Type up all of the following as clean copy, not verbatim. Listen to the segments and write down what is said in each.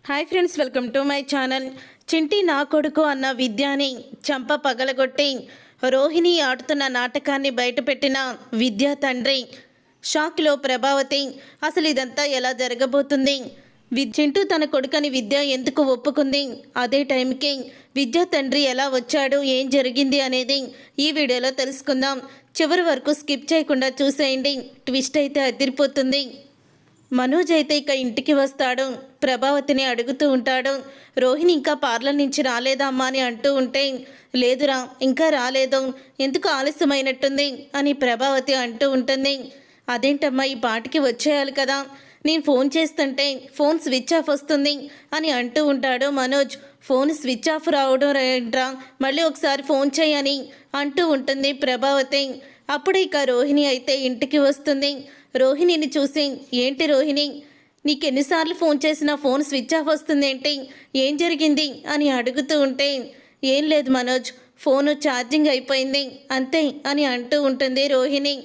Hi friends, welcome to my channel. Chinti నా కొడుకు అన్న విద్యాని చంప పగలగొట్టి రోహిణి ఆడుతున్న నాటకాన్ని బయటపెట్టిన విద్యా తండ్రి షాక్లో ప్రభావతి. అసలు ఇదంతా ఎలా జరగబోతుంది? చింటూ తన కొడుకని విద్య ఎందుకు ఒప్పుకుంది? అదే టైంకి విద్యా తండ్రి ఎలా వచ్చాడు, ఏం జరిగింది అనేది ఈ వీడియోలో తెలుసుకుందాం. చివరి వరకు స్కిప్ చేయకుండా చూసేయండి. ట్విస్ట్ అయితే అదిరిపోతుంది. మనోజ్ అయితే ఇక ఇంటికి వస్తాడు. ప్రభావతిని అడుగుతూ ఉంటాడు, రోహిణి ఇంకా పార్లర్ నుంచి రాలేదా అమ్మా అని అంటూ ఉంటే, లేదురా ఇంకా రాలేదు, ఎందుకు ఆలస్యమైనట్టుంది అని ప్రభావతి అంటూ ఉంటుంది. అదేంటమ్మా, ఈ పాటికి వచ్చేయాలి కదా, నేను ఫోన్ చేస్తుంటే ఫోన్ స్విచ్ ఆఫ్ వస్తుంది అని అంటూ ఉంటాడు మనోజ్. ఫోన్ స్విచ్ ఆఫ్ రావడం రేంట్రా, మళ్ళీ ఒకసారి ఫోన్ చేయని అంటూ ఉంటుంది ప్రభావతి. అప్పుడు ఇక రోహిణి అయితే ఇంటికి వస్తుంది. రోహిణిని చూసి, ఏంటి రోహిణి, నీకెన్నిసార్లు ఫోన్ చేసినా ఫోన్ స్విచ్ ఆఫ్ వస్తుంది ఏంటి, ఏం జరిగింది అని అడుగుతూ ఉంటే, ఏం లేదు మనోజ్, ఫోను ఛార్జింగ్ అయిపోయింది అంతే అని అంటూ ఉంటుంది రోహిణి.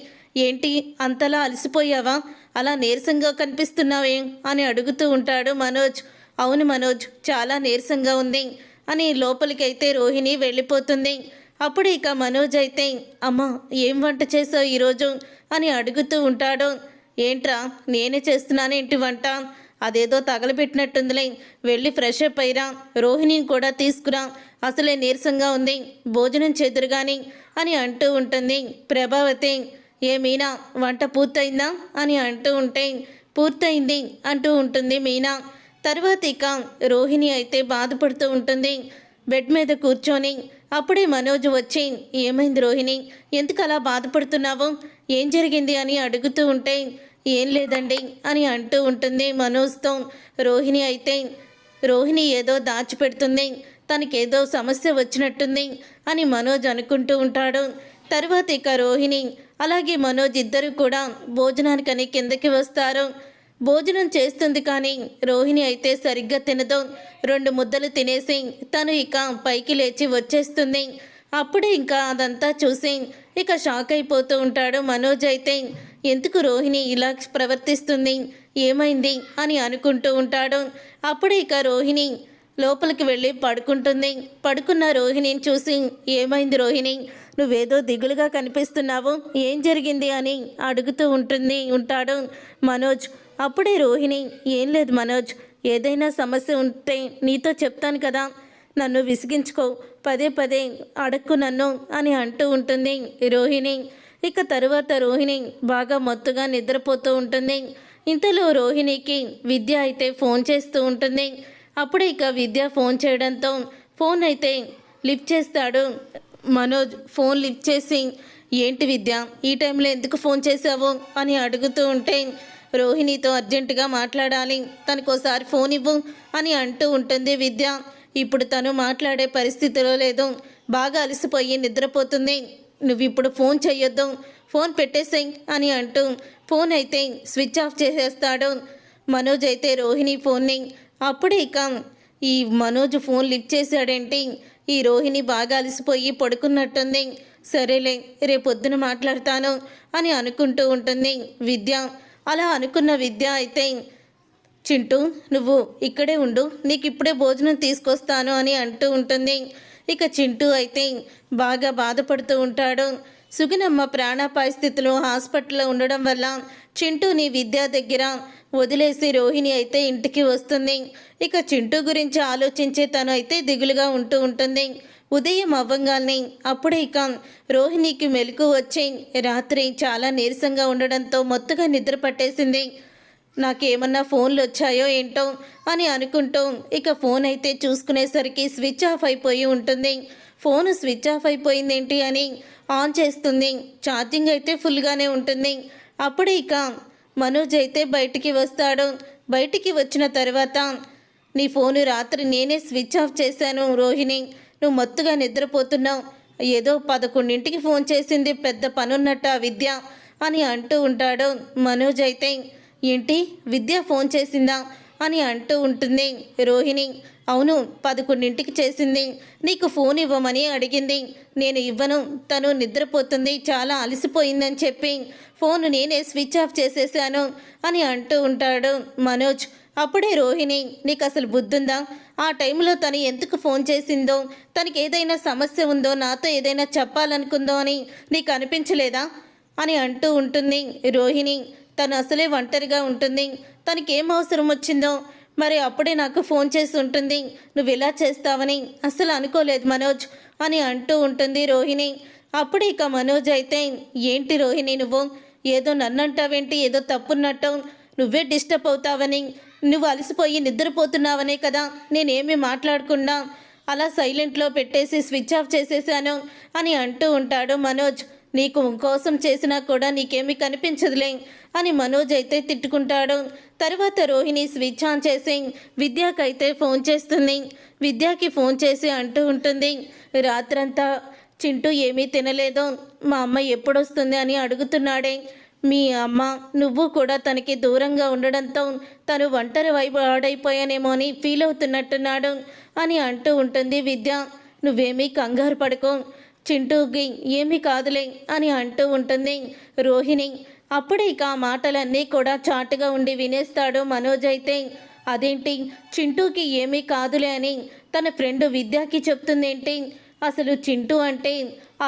ఏంటి అంతలా అలసిపోయావా, అలా నీరసంగా కనిపిస్తున్నావే అని అడుగుతూ ఉంటాడు మనోజ్. అవును మనోజ్, చాలా నీరసంగా ఉంది అని లోపలికైతే రోహిణి వెళ్ళిపోతుంది. అప్పుడు ఇక మనోజ్ అయితే, అమ్మ ఏం వంట చేసావు ఈరోజు అని అడుగుతూ ఉంటాడు. ఏంట్రా, నేనే చేస్తున్నానేంటి వంట, అదేదో తగలబెట్టినట్టుందిలే, వెళ్ళి ఫ్రెష్ అప్ అయ్యిరా, రోహిణిని కూడా తీసుకురా, అసలే నీరసంగా ఉంది, భోజనం చేదురుగాని అని అంటూ ఉంటుంది ప్రభావతి. ఏ మీనా, వంట పూర్తయిందా అని అంటూ ఉంటే, పూర్తయింది అంటూ ఉంటుంది మీనా. తర్వాత ఇక రోహిణి అయితే బాధపడుతూ ఉంటుంది బెడ్ మీద కూర్చొని. అప్పుడే మనోజ్ వచ్చి, ఏమైంది రోహిణి, ఎందుకు అలా బాధపడుతున్నావు, ఏం జరిగింది అని అడుగుతూ ఉంటే, ఏం లేదండి అని అంటూ ఉంటుంది మనోజ్తో. రోహిణి అయితే, రోహిణి ఏదో దాచిపెడుతుంది, తనకేదో సమస్య వచ్చినట్టుంది అని మనోజ్ అనుకుంటూ ఉంటాడు. తర్వాత ఇక రోహిణి అలాగే మనోజ్ ఇద్దరు కూడా భోజనానికని కిందకి వస్తారు. భోజనం చేస్తుంది కానీ రోహిణి అయితే సరిగ్గా తినదు. 2 ముద్దలు తినేసి తను ఇక పైకి లేచి వచ్చేస్తుంది. అప్పుడే ఇంకా అదంతా చూసి ఇక షాక్ అయిపోతూ ఉంటాడు మనోజ్ అయితే. ఎందుకు రోహిణి ఇలా ప్రవర్తిస్తుంది, ఏమైంది అని అనుకుంటూ ఉంటాడు. అప్పుడే ఇక రోహిణి లోపలికి వెళ్ళి పడుకుంటుంది. పడుకున్న రోహిణిని చూసి, ఏమైంది రోహిణి, నువ్వేదో దిగులుగా కనిపిస్తున్నావు, ఏం జరిగింది అని అడుగుతూ ఉంటాడు మనోజ్. అప్పుడే రోహిణి, ఏం లేదు మనోజ్, ఏదైనా సమస్య ఉంటే నీతో చెప్తాను కదా, నన్ను విసిగించుకో, పదే పదే అడక్కు నన్ను అని అంటూ ఉంటుంది రోహిణి. ఇక తరువాత రోహిణి బాగా మత్తుగా నిద్రపోతూ ఉంటుంది. ఇంతలో రోహిణికి విద్య అయితే ఫోన్ చేస్తూ ఉంటుంది. అప్పుడే ఇక విద్య ఫోన్ చేయడంతో ఫోన్ అయితే లిఫ్ట్ చేస్తాడు మనోజ్. ఫోన్ లిఫ్ట్ చేసి, ఏంటి విద్య, ఈ టైంలో ఎందుకు ఫోన్ చేశావు అని అడుగుతూ ఉంటే, రోహిణితో అర్జెంటుగా మాట్లాడాలి, తనకోసారి ఫోన్ ఇవ్వు అని అంటూ ఉంటుంది విద్య. ఇప్పుడు తను మాట్లాడే పరిస్థితిలో లేదు, బాగా అలసిపోయి నిద్రపోతుంది, నువ్వు ఇప్పుడు ఫోన్ చెయ్యొద్దు, ఫోన్ పెట్టేసేయ్ అని అంటూ ఫోన్ అయితే స్విచ్ ఆఫ్ చేసేస్తాడు మనోజ్ అయితే రోహిణి ఫోన్ని. అప్పుడే ఇక ఈ మనోజ్ ఫోన్ లిఫ్ట్ చేశాడేంటి, ఈ రోహిణి బాగా అలసిపోయి పడుకున్నట్టుంది, సరేలే రేపొద్దున మాట్లాడతాను అని అనుకుంటూ ఉంటుంది విద్య. అలా అనుకున్న విద్య అయితే, చింటూ నువ్వు ఇక్కడే ఉండు, నీకు ఇప్పుడే భోజనం తీసుకొస్తాను అని అంటూ ఉంటుంది. ఇక చింటూ అయితే బాగా బాధపడుతూ ఉంటాడు. సుగుణమ్మ ప్రాణాపాయ స్థితిలో హాస్పిటల్లో ఉండడం వల్ల చింటూని విద్య దగ్గర వదిలేసి రోహిణి అయితే ఇంటికి వస్తుంది. ఇక చింటూ గురించి ఆలోచించే తను అయితే దిగులుగా ఉంటూ ఉంటుంది. ఉదయం అవ్వంగానే అప్పుడే ఇక రోహిణికి మెలకు వచ్చి రాత్రి చాలా నీరసంగా ఉండడంతో మొత్తుగా నిద్ర పట్టేసింది. నాకేమన్నా ఫోన్లు వచ్చాయో ఏంటో అని అనుకుంటూ ఇక ఫోన్ అయితే చూసుకునేసరికి స్విచ్ ఆఫ్ అయిపోయి ఉంటుంది. ఫోన్ స్విచ్ ఆఫ్ అయిపోయిందేంటి అని ఆన్ చేస్తుంది. ఛార్జింగ్ అయితే ఫుల్గానే ఉంటుంది. అప్పుడే ఇక మనోజ్ అయితే బయటికి వస్తాడు. బయటికి వచ్చిన తర్వాత, నీ ఫోను రాత్రి నేనే స్విచ్ ఆఫ్ చేశాను రోహిణి, నువ్వు మొత్తుగా నిద్రపోతున్నావు, ఏదో 11ంటికి ఫోన్ చేసింది, పెద్ద పనున్నట్టు ఆ విద్య అని అంటూ ఉంటాడు మనోజ్ అయితే. ఏంటి, విద్య ఫోన్ చేసిందా అని అంటూ ఉంటుంది రోహిణి. అవును 11ంటికి చేసింది, నీకు ఫోన్ ఇవ్వమని అడిగింది, నేను ఇవ్వను, తను నిద్రపోతుంది, చాలా అలసిపోయిందని చెప్పి ఫోన్ నేనే స్విచ్ ఆఫ్ చేసేసాను అని అంటూ ఉంటాడు మనోజ్. అప్పుడే రోహిణి, నీకు అసలు బుద్ధుందా? ఆ టైంలో తను ఎందుకు ఫోన్ చేసిందో, తనకి ఏదైనా సమస్య ఉందో, నాతో ఏదైనా చెప్పాలనుకుందో అని నీకు అనిపించలేదా అని అంటూ ఉంటుంది రోహిణి. తను అసలే ఒంటరిగా ఉంటుంది, తనకేం అవసరం వచ్చిందో మరి అప్పుడే నాకు ఫోన్ చేసి ఉంటుంది. నువ్వు ఇలా చేస్తావని అసలు అనుకోలేదు మనోజ్ అని అంటూ ఉంటుంది రోహిణి. అప్పుడు ఇక మనోజ్ అయితే, ఏంటి రోహిణి నువ్వు ఏదో నన్నంటావేంటి, ఏదో తప్పున్నట్టు, నువ్వే డిస్టర్బ్ అవుతావని, నువ్వు అలసిపోయి నిద్రపోతున్నావనే కదా నేనేమీ మాట్లాడకుండా అలా సైలెంట్లో పెట్టేసి స్విచ్ ఆఫ్ చేసేసాను అని అంటూ ఉంటాడు మనోజ్. నీకు కోసం చేసినా కూడా నీకేమీ కనిపించదులే అని మనోజ్ అయితే తిట్టుకుంటాడు. తర్వాత రోహిణి స్విచ్ ఆన్ చేసి విద్యాకైతే ఫోన్ చేస్తుంది. విద్యాకి ఫోన్ చేసి అంటూ ఉంటుంది, రాత్రంతా చింటూ ఏమీ తినలేదు, మా అమ్మ ఎప్పుడొస్తుంది అని అడుగుతున్నాడే. మీ అమ్మ నువ్వు కూడా తనకి దూరంగా ఉండడంతో తను ఒంటరి వాడైపోయానేమో అని ఫీల్ అవుతున్నట్టున్నాడు అని అంటూ ఉంటుంది విద్య. నువ్వేమీ కంగారు పడుకో, చింటూకి ఏమీ కాదులే అని అంటూ ఉంటుంది రోహిణి. అప్పుడే ఇక ఆ మాటలన్నీ కూడా చాటుగా ఉండి వినేస్తాడు మనోజ్ అయితే. అదేంటి చింటూకి ఏమీ కాదులే అని తన ఫ్రెండ్ విద్యాకి చెప్తుందేంటి? అసలు చింటూ అంటే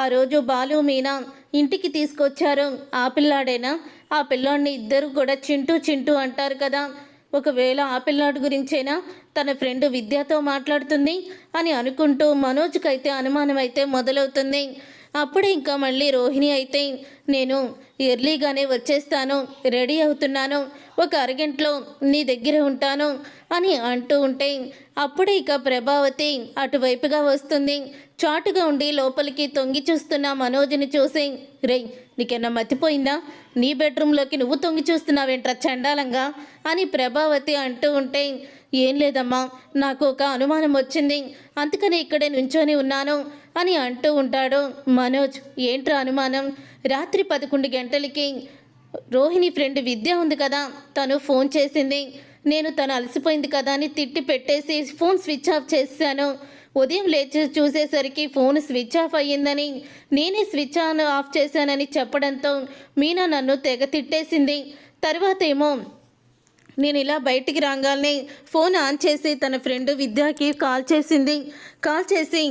ఆ రోజు బాలు మీనా ఇంటికి తీసుకొచ్చారు, ఆ పిల్లాడేనా? ఆ పిల్లాడిని ఇద్దరు కూడా చింటూ చింటూ అంటారు కదా, ఒకవేళ ఆ పిల్లాడి గురించేనా తన ఫ్రెండ్ విద్యతో మాట్లాడుతుంది అని అనుకుంటూ మనోజ్కి అయితే అనుమానం అయితే మొదలవుతుంది. అప్పుడే ఇంకా మళ్ళీ రోహిణి అయితే, నేను ఎర్లీగానే వచ్చేస్తాను, రెడీ అవుతున్నాను, ఒక అరగంటలో నీ దగ్గర ఉంటాను అని అంటూ ఉంటే అప్పుడే ఇక ప్రభావతి అటువైపుగా వస్తుంది. చాటుగా ఉండి లోపలికి తొంగి చూస్తున్న మనోజ్ని చూసి, రేయ్ నీకేనా మతిపోయిందా, నీ బెడ్రూమ్లోకి నువ్వు తొంగి చూస్తున్నావేంట్రా చండాలంగా అని ప్రభావతి అంటూ ఉంటే, ఏం లేదమ్మా, నాకు ఒక అనుమానం వచ్చింది, అందుకని ఇక్కడే నుంచొని ఉన్నాను అని అంటూ ఉంటాడు మనోజ్. ఏంట్రా అనుమానం? రాత్రి 11 గంటలకి రోహిణి ఫ్రెండ్ విద్య ఉంది కదా, తను ఫోన్ చేసింది, నేను తను అలసిపోయింది కదా అని తిట్టి పెట్టేసి ఫోన్ స్విచ్ ఆఫ్ చేశాను. ఉదయం లేచి చూసేసరికి ఫోన్ స్విచ్ ఆఫ్ అయ్యిందని, నేనే స్విచ్ ఆఫ్ చేశానని చెప్పడంతో మీనా నన్ను తెగ తిట్టేసింది. తర్వాత ఏమో నేను ఇలా బయటికి రాగానే ఫోన్ ఆన్ చేసి తన ఫ్రెండ్ విద్యాకి కాల్ చేసింది. కాల్ చేసి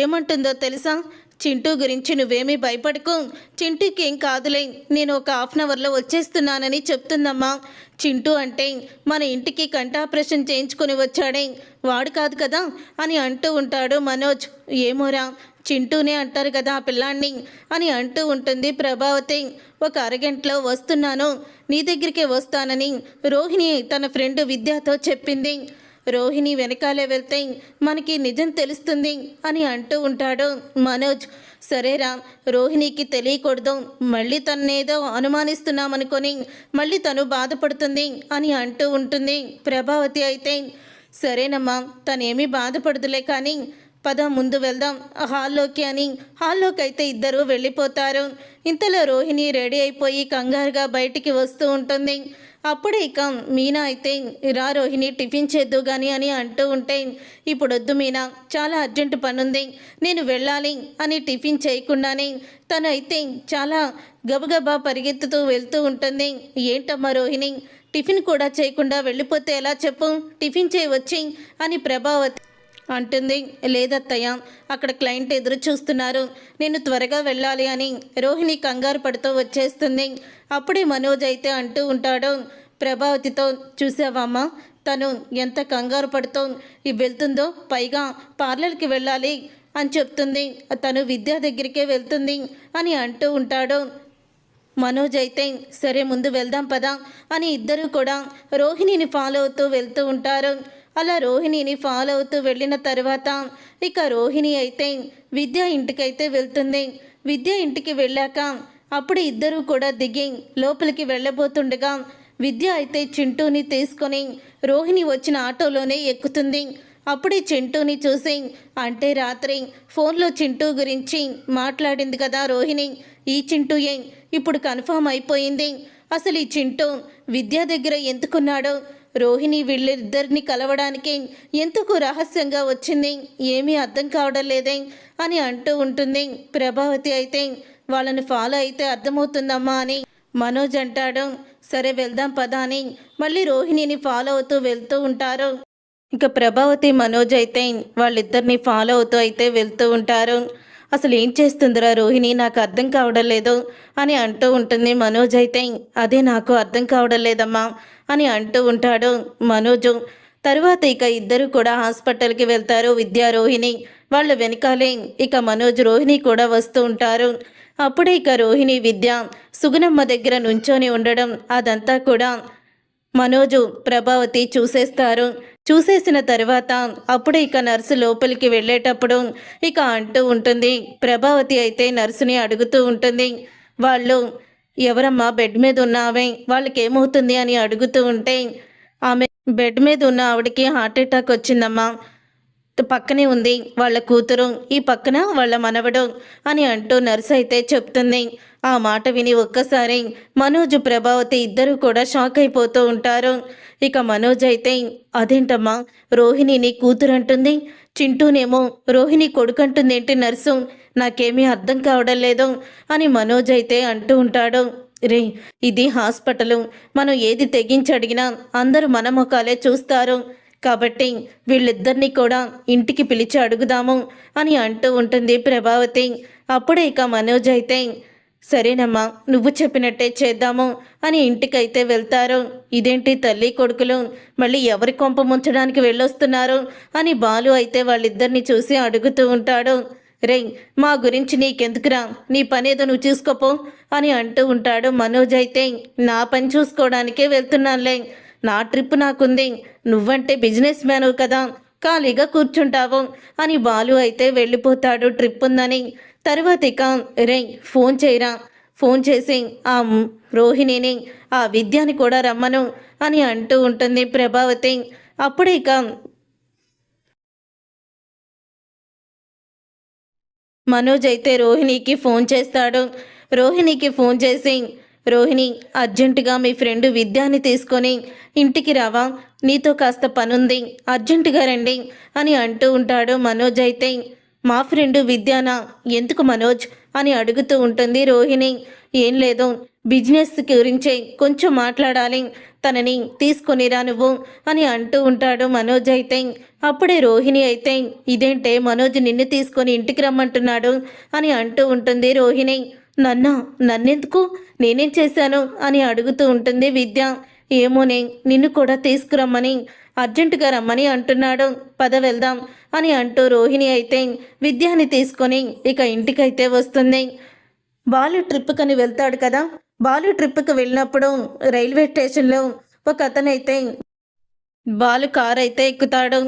ఏమంటుందో తెలుసా? చింటూ గురించి నువ్వేమీ భయపడకు, చింటూకి ఏం కాదులే, నేను ఒక హాఫ్ అన్ అవర్లో వచ్చేస్తున్నానని చెప్తుందమ్మా. చింటూ అంటే మన ఇంటికి కంటి ఆపరేషన్ చేయించుకొని వచ్చాడే వాడు కాదు కదా అని అంటూ ఉంటాడు మనోజ్. ఏమోరా, చింటూనే అంటారు కదా ఆ పిల్లాన్ని అని అంటూ ఉంటుంది ప్రభావతి. ఒక అరగంటలో వస్తున్నాను, నీ దగ్గరికే వస్తానని రోహిణి తన ఫ్రెండ్ విద్యతో చెప్పింది. రోహిణి వెనకాలే వెళ్తే మనకి నిజం తెలుస్తుంది అని అంటూ ఉంటాడు మనోజ్. సరేరా, రోహిణికి తెలియకూడదు, మళ్ళీ తన్నేదో అనుమానిస్తున్నామనుకొని మళ్ళీ తను బాధపడుతుంది అని అంటూ ఉంటుంది ప్రభావతి అయితే. సరేనమ్మా, తనేమీ బాధపడదులే కానీ పద ముందు వెళ్దాం హాల్లోకి అని హాల్లోకి అయితే ఇద్దరు వెళ్ళిపోతారు. ఇంతలో రోహిణి రెడీ అయిపోయి కంగారుగా బయటికి వస్తూ ఉంటుంది. అప్పుడే ఇక మీనా అయితే, రా రోహిణి టిఫిన్ చేద్దు కానీ అని అంటూ ఉంటే, ఇప్పుడు వద్దు మీనా, చాలా అర్జెంటు పనుంది, నేను వెళ్ళాలి అని టిఫిన్ చేయకుండానే తను అయితే చాలా గబగబా పరిగెత్తుతూ వెళ్తూ ఉంటుంది. ఏంటమ్మా రోహిణి, టిఫిన్ కూడా చేయకుండా వెళ్ళిపోతే ఎలా చెప్పు, టిఫిన్ చేయవచ్చి అని ప్రభావతి అంటుంది. లేదత్తయ్య, అక్కడ క్లయింట్ ఎదురు చూస్తున్నారు, నేను త్వరగా వెళ్ళాలి అని రోహిణి కంగారు పడుతూ వచ్చేస్తుంది. అప్పుడే మనోజ్ అయితే అంటూ ఉంటాడు ప్రభావతితో, చూసావమ్మా తను ఎంత కంగారు పడుతూ వెళ్తుందో, పైగా పార్లర్కి వెళ్ళాలి అని చెప్తుంది, తను విద్య దగ్గరికే వెళ్తుంది అని అంటూ ఉంటాడు మనోజ్ అయితే. సరే ముందు వెళ్దాం పదా అని ఇద్దరు కూడా రోహిణిని ఫాలో అవుతూ వెళ్తూ ఉంటారు. అలా రోహిణిని ఫాలో అవుతూ వెళ్ళిన తర్వాత ఇక రోహిణి అయితే విద్య ఇంటికైతే వెళ్తుంది. విద్య ఇంటికి వెళ్ళాక అప్పుడు ఇద్దరూ కూడా దిగి లోపలికి వెళ్ళబోతుండగా విద్య అయితే చింటూని తీసుకొని రోహిణి వచ్చిన ఆటోలోనే ఎక్కుతుంది. అప్పుడే చింటూని చూసి, అంటే రాత్రి ఫోన్లో చింటూ గురించి మాట్లాడింది కదా రోహిణి, ఈ చింటూయే ఇప్పుడు కన్ఫర్మ్ అయిపోయింది. అసలు ఈ చింటూ విద్య దగ్గర ఎందుకున్నాడో, రోహిణి వీళ్ళిద్దరిని కలవడానికి ఎందుకు రహస్యంగా వచ్చింది, ఏమీ అర్థం కావడం లేదే అని అంటూ ఉంటుంది ప్రభావతి అయితే. వాళ్ళని ఫాలో అయితే అర్థమవుతుందమ్మా అని మనోజ్ అంటాడు. సరే వెళ్దాం పదా అని మళ్ళీ రోహిణిని ఫాలో అవుతూ వెళ్తూ ఉంటారు. ఇక ప్రభావతి మనోజ్ అయితే వాళ్ళిద్దరిని ఫాలో అవుతూ అయితే వెళ్తూ ఉంటారు. అసలు ఏం చేస్తుందిరా రోహిణి, నాకు అర్థం కావడం లేదు అని అంటూ ఉంటుంది. మనోజ్ అయితే అదే నాకు అర్థం కావడం లేదమ్మా అని అంటూ ఉంటాడు మనోజు. తరువాత ఇక ఇద్దరు కూడా హాస్పిటల్కి వెళ్తారు, విద్యా రోహిణి. వాళ్ళ వెనకాలే ఇక మనోజ్ రోహిణి కూడా వస్తూ ఉంటారు. అప్పుడే ఇక రోహిణి విద్య సుగుణమ్మ దగ్గర నుంచొని ఉండడం అదంతా కూడా మనోజు ప్రభావతి చూసేస్తారు. చూసేసిన తర్వాత అప్పుడే ఇక నర్సు లోపలికి వెళ్ళేటప్పుడు ఇక అంటూ ఉంటుంది. ప్రభావతి అయితే నర్సుని అడుగుతూ ఉంటుంది. వాళ్ళు ఎవరమ్మా బెడ్ మీద ఉన్న ఆమె, వాళ్ళకి ఏమవుతుంది అని అడుగుతూ ఉంటే ఆమె బెడ్ మీద ఉన్న ఆవిడకి హార్ట్ అటాక్ వచ్చిందమ్మా, పక్కనే ఉంది వాళ్ళ కూతురు, ఈ పక్కన వాళ్ళ మనవడు అని అంటూ నర్సు అయితే చెప్తుంది. ఆ మాట విని ఒక్కసారి మనోజ్ ప్రభావతి ఇద్దరు కూడా షాక్ అయిపోతూ ఉంటారు. ఇక మనోజ్ అయితే అదేంటమ్మా రోహిణిని కూతురు అంటుంది, చింటూనేమో రోహిణి కొడుకంటుంది ఏంటి నర్సు, నాకేమీ అర్థం కావడం లేదు అని మనోజ్ అయితే అంటూ ఉంటాడు. రే, ఇది హాస్పిటలు, మనం ఏది తెగించి అడిగినా అందరూ మన ముఖాలే చూస్తారు, కాబట్టి వీళ్ళిద్దరినీ కూడా ఇంటికి పిలిచి అడుగుదాము అని అంటూ ఉంటుంది ప్రభావతి. అప్పుడే ఇక మనోజ్ అయితే సరేనమ్మా నువ్వు చెప్పినట్టే చేద్దాము అని ఇంటికైతే వెళ్తారు. ఇదేంటి తల్లి కొడుకులు మళ్ళీ ఎవరి కొంప ముంచడానికి వెళ్ళొస్తున్నారు అని బాలు అయితే వాళ్ళిద్దరిని చూసి అడుగుతూ ఉంటాడు. రే, మా గురించి నీకెందుకురా, నీ పనేదో నువ్వు చూసుకోపో అని అంటూ ఉంటాడు. మనోజ్ అయితే నా పని చూసుకోవడానికే వెళ్తున్నానులే, నా ట్రిప్ నాకుంది, నువ్వంటే బిజినెస్ మ్యాన్ కదా, ఖాళీగా కూర్చుంటావు అని బాలు అయితే వెళ్ళిపోతాడు ట్రిప్ ఉందని. తర్వాత ఇక రే ఫోన్ చేయరా, ఫోన్ చేసి ఆ రోహిణిని ఆ విద్యాని కూడా రమ్మను అని అంటూ ఉంటుంది ప్రభావతి. అప్పుడే ఇక మనోజ్ అయితే రోహిణికి ఫోన్ చేస్తాడు. రోహిణికి ఫోన్ చేసి రోహిణి అర్జెంటుగా మీ ఫ్రెండ్ విద్యాని తీసుకొని ఇంటికి రావా, నీతో కాస్త పనుంది, అర్జెంటుగా రండి అని అంటూ ఉంటాడు. మనోజ్ అయితే మా ఫ్రెండు విద్యానా, ఎందుకు మనోజ్ అని అడుగుతూ ఉంటుంది రోహిణి. ఏం లేదు, బిజినెస్ గురించే కొంచెం మాట్లాడాలి, తనని తీసుకొనిరా నువ్వు అని అంటూ ఉంటాడు మనోజ్ అయితే. అప్పుడే రోహిణి అయితే ఇదేంటే మనోజ్ నిన్ను తీసుకొని ఇంటికి రమ్మంటున్నాడు అని అంటూ ఉంటుంది రోహిణి. నన్నెందుకు, నేనేం చేశాను అని అడుగుతూ ఉంటుంది విద్య. ఏమోనే, నిన్ను కూడా తీసుకురమ్మని అర్జెంటుగా రమ్మని అంటున్నాడు, పద వెళ్దాం అని అంటూ రోహిణి అయితే విద్యాని తీసుకొని ఇక ఇంటికైతే వస్తుంది. బాలు ట్రిప్కని వెళ్తాడు కదా, బాలు ట్రిప్కి వెళ్ళినప్పుడు రైల్వే స్టేషన్లో ఒక అతనైతే బాలు కార్ అయితే ఎక్కుతాడు.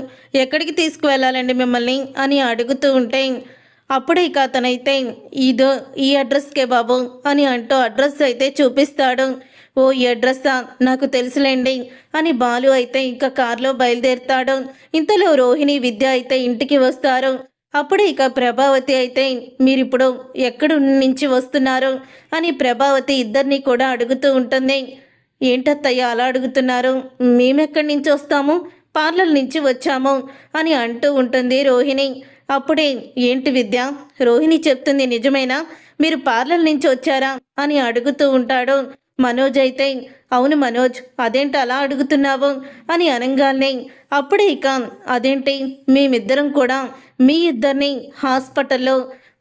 ఎక్కడికి తీసుకువెళ్ళాలండి మిమ్మల్ని అని అడుగుతూ ఉంటే అప్పుడే ఇక అతనైతే ఇదో ఈ అడ్రస్కే బాబు అని అంటూ అడ్రస్ అయితే చూపిస్తాడు. ఓ ఈ అడ్రస్సా, నాకు తెలుసులేండి అని బాలు అయితే ఇక కారులో బయలుదేరుతాడు. ఇంతలో రోహిణి విద్య అయితే ఇంటికి వస్తారు. అప్పుడే ఇక ప్రభావతి అయితే మీరిప్పుడు ఎక్కడి నుంచి వస్తున్నారు అని ప్రభావతి ఇద్దరిని కూడా అడుగుతూ ఉంటుంది. ఏంటత్తయ్య అలా అడుగుతున్నారు, మేమెక్కడి నుంచి వస్తాము, పార్లర్ నుంచి వచ్చాము అని అంటూ ఉంటుంది రోహిణి. అప్పుడే ఏంటి విద్య, రోహిణి చెప్తుంది నిజమేనా, మీరు పార్లర్ నుంచి వచ్చారా అని అడుగుతూ ఉంటాడు. మనోజ్ అయితే అవును మనోజ్, అదేంటి అలా అడుగుతున్నావు అని అనగానే అప్పుడే ఇక అదేంటి మేమిద్దరం కూడా మీ ఇద్దరిని హాస్పిటల్లో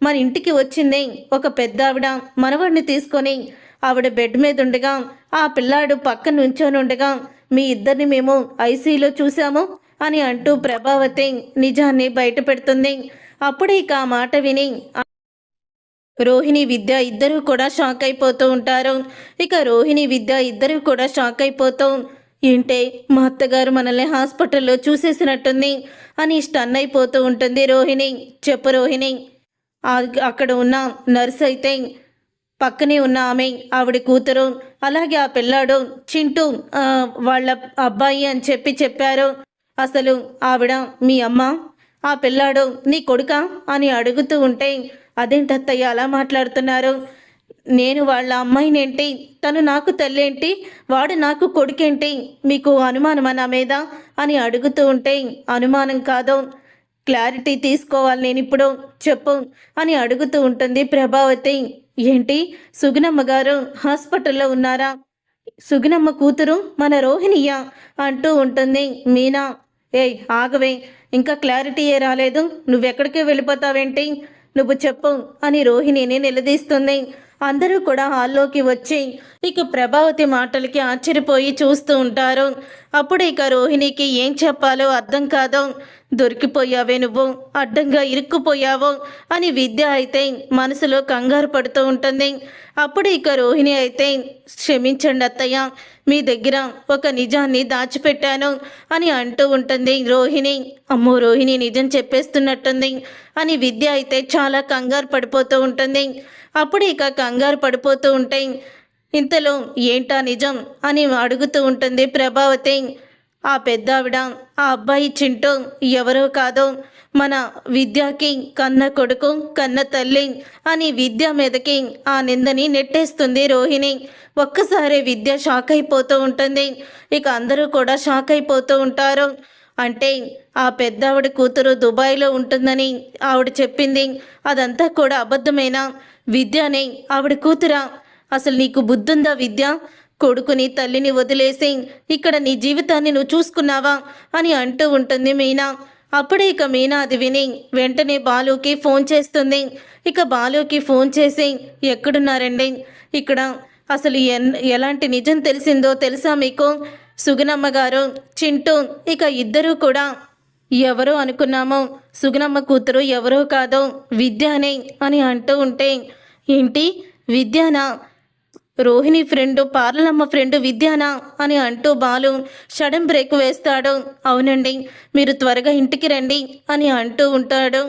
మన ఇంటికి వచ్చింది ఒక పెద్ద ఆవిడ మనవాడిని తీసుకొని, ఆవిడ బెడ్ మీద ఉండగా ఆ పిల్లాడు పక్క నుంచొని ఉండగా మీ ఇద్దరిని మేము ఐసీయూలో చూసాము అని అంటూ ప్రభావతి నిజాన్ని బయట పెడుతుంది. అప్పుడే ఇక ఆ మాట విని రోహిణి విద్య ఇద్దరు కూడా షాక్ అయిపోతూ ఉంటారు. ఇక రోహిణి విద్య ఇద్దరు కూడా షాక్ అయిపోతూ ఏంటే మా అత్తగారు మనల్ని హాస్పిటల్లో చూసేసినట్టుంది అని స్టన్ అయిపోతూ ఉంటుంది రోహిణి. చెప్పు రోహిణి, అక్కడ ఉన్న నర్స్ అయితే పక్కనే ఉన్న ఆమె ఆవిడ కూతురు, అలాగే ఆ పిల్లాడు చింటూ వాళ్ళ అబ్బాయి అని చెప్పారు. అసలు ఆవిడ మీ అమ్మ, ఆ పిల్లాడు నీ కొడుకా అని అడుగుతూ ఉంటే అదేంటత్తయ్య అలా మాట్లాడుతున్నారు, నేను వాళ్ళ అమ్మాయినేంటి, తను నాకు తల్లేంటి, వాడు నాకు కొడుకేంటి, మీకు అనుమానమా నా మీద అని అడుగుతూ ఉంటే అనుమానం కాదు, క్లారిటీ తీసుకోవాలి నేను ఇప్పుడు, చెప్పు అని అడుగుతూ ఉంటుంది ప్రభావతి. ఏంటి సుగుణమ్మ గారు హాస్పిటల్లో ఉన్నారా, సుగుణమ్మ కూతురు మన రోహిణియా అంటూ ఉంటుంది మీనా. ఏయ్ ఆగవే, ఇంకా క్లారిటీయే రాలేదు, నువ్వెక్కడికి వెళ్ళిపోతావేంటి, నువ్వు చెప్పు అని రోహిణిని నిలదీస్తుంది. అందరూ కూడా హాల్లోకి వచ్చి ఇక ప్రభావతి మాటలకి ఆశ్చర్యపోయి చూస్తూ ఉంటారు. అప్పుడు ఇక రోహిణికి ఏం చెప్పాలో అర్థం కాదు. దొరికిపోయావే నువ్వు, అడ్డంగా ఇరుక్కుపోయావు అని విద్య అయితే మనసులో కంగారు పడుతూ ఉంటుంది. అప్పుడు ఇక రోహిణి అయితే క్షమించండి అత్తయ్య, మీ దగ్గర ఒక నిజాన్ని దాచిపెట్టాను అని అంటూ ఉంటుంది రోహిణి. అమ్మో రోహిణి నిజం చెప్పేస్తున్నట్టుంది అని విద్య అయితే చాలా కంగారు పడిపోతూ ఉంటుంది. అప్పుడు ఇక కంగారు పడిపోతూ ఉంటే ఇంతలో ఏంటా నిజం అని అడుగుతూ ఉంటుంది ప్రభావతి. ఆ పెద్దావిడ ఆ అబ్బాయి చింటూ ఎవరో కాదో మన విద్యకి కన్న కొడుకు కన్న తల్లి అని విద్య మీదకి ఆ నిందని నెట్టేస్తుంది రోహిణి. ఒక్కసారి విద్య షాక్ అయిపోతూ ఉంటుంది. ఇక అందరూ కూడా షాక్ అయిపోతూ ఉంటారు. అంటే ఆ పెద్దావిడ కూతురు దుబాయ్లో ఉంటుందని ఆవిడ చెప్పింది, అదంతా కూడా అబద్ధమేనా? విద్యనే ఆవిడ కూతురా? అసలు నీకు బుద్ధుందా విద్య? కొడుకుని తల్లిని వదిలేసి ఇక్కడ నీ జీవితాన్ని నువ్వు చూసుకున్నావా అని అంటూ ఉంటుంది మీనా. అప్పుడే ఇక మీనా అది విని వెంటనే బాలుకి ఫోన్ చేస్తుంది. ఇక బాలుకి ఫోన్ చేసి ఎక్కడున్నారండి, ఇక్కడ అసలు ఎలాంటి నిజం తెలిసిందో తెలుసా మీకు? సుగుణమ్మ గారు చింటూ ఇక ఇద్దరూ కూడా ఎవరో అనుకున్నామో సుగుణమ్మ కూతురు ఎవరో కాదో విద్యానే అని అంటూ ఉంటే ఏంటి విద్యానా? రోహిణి ఫ్రెండు పార్లమ్మ ఫ్రెండు విద్యానా అని అంటూ బాలు సడన్ బ్రేక్ వేస్తాడు. అవునండి, మీరు త్వరగా ఇంటికి రండి అని అంటూ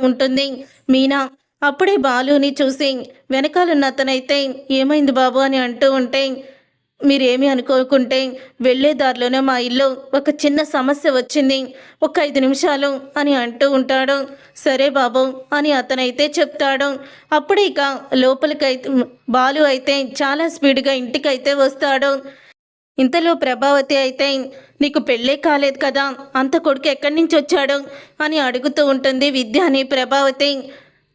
ఉంటుంది మీనా. అప్పుడే బాలుని చూసి వెనకాలన్న అతనైతే ఏమైంది బాబు అని అంటూ ఉంటే మీరేమీ అనుకోకుంటే వెళ్ళే దారిలోనే మా ఇల్లు ఒక చిన్న సమస్య వచ్చింది, ఒక 5 నిమిషాలు అని అంటూ ఉంటాడు. సరే బాబు అని అతనైతే చెప్తాడు. అప్పుడు ఇక లోపలికైతే బాలు అయితే చాలా స్పీడ్గా ఇంటికైతే వస్తాడు. ఇంతలో ప్రభావతి అయితే నీకు పెళ్ళే కాలేదు కదా, అంత కొడుకు ఎక్కడి నుంచి వచ్చాడు అని అడుగుతూ ఉంటుంది విద్యాని. ప్రభావతి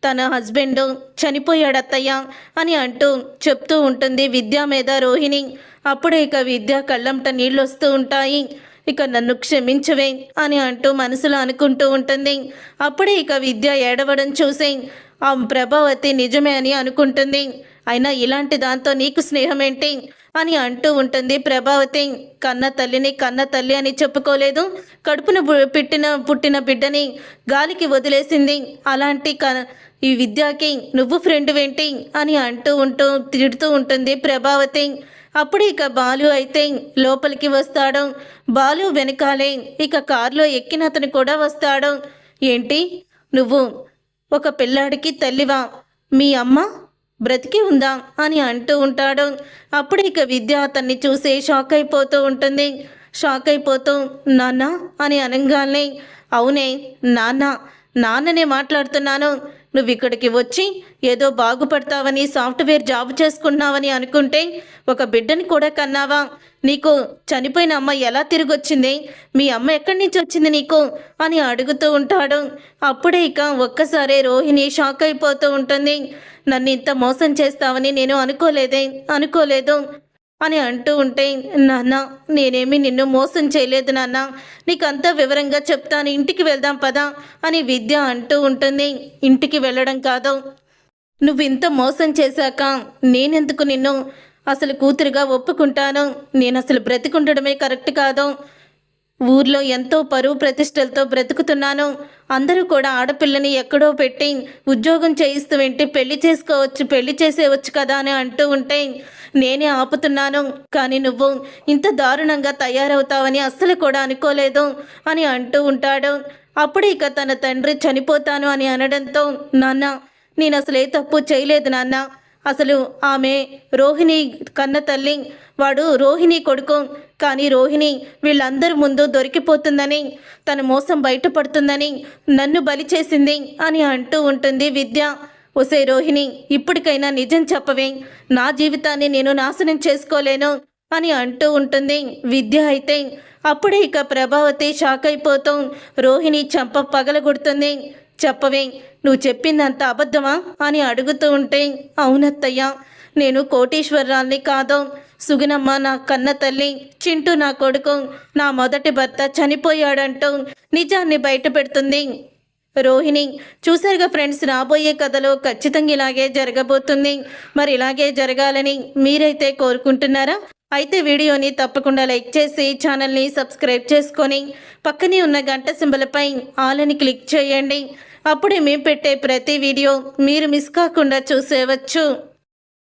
తన హస్బెండ్ చనిపోయాడు అత్తయ్య అని అంటూ చెప్తూ ఉంటుంది విద్య మీద రోహిణి. అప్పుడు ఇక విద్య కళ్ళంట నీళ్ళు వస్తూ ఉంటాయి. ఇక నన్ను క్షమించవే అని అంటూ మనసులో అనుకుంటూ ఉంటుంది. అప్పుడే ఇక విద్య ఏడవడం చూసి ఆ ప్రభావతి నిజమే అని అనుకుంటుంది. అయినా ఇలాంటి దాంతో నీకు స్నేహం ఏంటి అని అంటూ ఉంటుంది ప్రభావతి. కన్న తల్లిని కన్న తల్లి అని చెప్పుకోలేదు, కడుపున పుట్టిన బిడ్డని గాలికి వదిలేసింది, అలాంటి ఈ విద్యకి నువ్వు ఫ్రెండ్ ఏంటి అని తిడుతూ ఉంటుంది ప్రభావతి. అప్పుడు ఇక బాలు అయితే లోపలికి వస్తాడు. బాలు వెనకాలే ఇక కారులో ఎక్కిన అతను కూడా వస్తాడు. ఏంటి నువ్వు ఒక పిల్లాడికి తల్లివా? మీ అమ్మ బ్రతికి ఉందా అని అంటూ ఉంటాడు. అప్పుడు ఇక విద్య అతన్ని చూసి షాక్ అయిపోతూ ఉంటుంది. షాక్ అయిపోతూ నాన్న అని అనగానే అవునే నాన్ననే మాట్లాడుతున్నాను, నువ్వు ఇక్కడికి వచ్చి ఏదో బాగుపడతావని సాఫ్ట్వేర్ జాబ్ చేసుకున్నావని అనుకుంటే ఒక బిడ్డని కూడా కన్నావా? నీకు చనిపోయిన అమ్మ ఎలా తిరిగి వచ్చింది? మీ అమ్మ ఎక్కడి నుంచి వచ్చింది నీకు అని అడుగుతూ ఉంటాడు. అప్పుడే ఇక ఒక్కసారి రోహిణి షాక్ అయిపోతూ ఉంటుంది. నన్ను ఇంత మోసం చేస్తావని నేను అనుకోలేదు అని అంటూ ఉంటే నాన్న నేనేమి నిన్ను మోసం చేయలేదు నాన్న, నీకంతా వివరంగా చెప్తాను, ఇంటికి వెళ్దాం పదా అని విద్య అంటూ ఉంటుంది. ఇంటికి వెళ్ళడం కాదు, నువ్వు ఇంత మోసం చేశాక నేనెందుకు నిన్ను అసలు కూతురుగా ఒప్పుకుంటాను? నేను అసలు బ్రతికుండడమే కరెక్ట్ కాదు, ఊర్లో ఎంతో పరువు ప్రతిష్టలతో బ్రతుకుతున్నాను, అందరూ కూడా ఆడపిల్లని ఎక్కడో పెట్టి ఉద్యోగం చేయిస్తూ వెంటే పెళ్లి చేసేవచ్చు కదా అని అంటూ ఉంటే నేనే ఆపుతున్నాను, కానీ నువ్వు ఇంత దారుణంగా తయారవుతావని అస్సలు కూడా అనుకోలేదు అని అంటూ ఉంటాడు. అప్పుడు ఇక తన తండ్రి చనిపోతాను అని అనడంతో నాన్న నేను అసలు ఏ తప్పు చేయలేదు నాన్న, అసలు ఆమె రోహిణి కన్న తల్లి, వాడు రోహిణి కొడుకు, కానీ రోహిణి వీళ్ళందరి ముందు దొరికిపోతుందని తన మోసం బయటపడుతుందని నన్ను బలి చేసింది అని అంటూ ఉంటుంది విద్య. ఒసే రోహిణి ఇప్పటికైనా నిజం చెప్పవే, నా జీవితాన్ని నేను నాశనం చేసుకోలేను అని అంటూ ఉంటుంది విద్య. అయితే అప్పుడే ఇక ప్రభావతి షాక్ అయిపోతూ రోహిణి చంప పగలగొడుతుంది. చెప్పవే, నువ్వు చెప్పిందంత అబద్ధమా అని అడుగుతూ ఉంటే అవునత్తయ్య, నేను కోటీశ్వరరాల్ని కాదు, సుగుణమ్మ నా కన్న తల్లి, చింటూ నా కొడుకు, నా మొదటి భర్త చనిపోయాడంటూ నిజాన్ని బయట పెడుతుంది రోహిణి. చూసారుగా ఫ్రెండ్స్, రాబోయే కథలో ఖచ్చితంగా ఇలాగే జరగబోతుంది. మరి ఇలాగే జరగాలని మీరైతే కోరుకుంటున్నారా? అయితే వీడియోని తప్పకుండా లైక్ చేసి ఛానల్ని సబ్స్క్రైబ్ చేసుకొని పక్కనే ఉన్న గంట సింబల్పై ఆల్ అని క్లిక్ చేయండి. అప్పుడే మేము పెట్టే ప్రతి వీడియో మీరు మిస్ కాకుండా చూసేవచ్చు.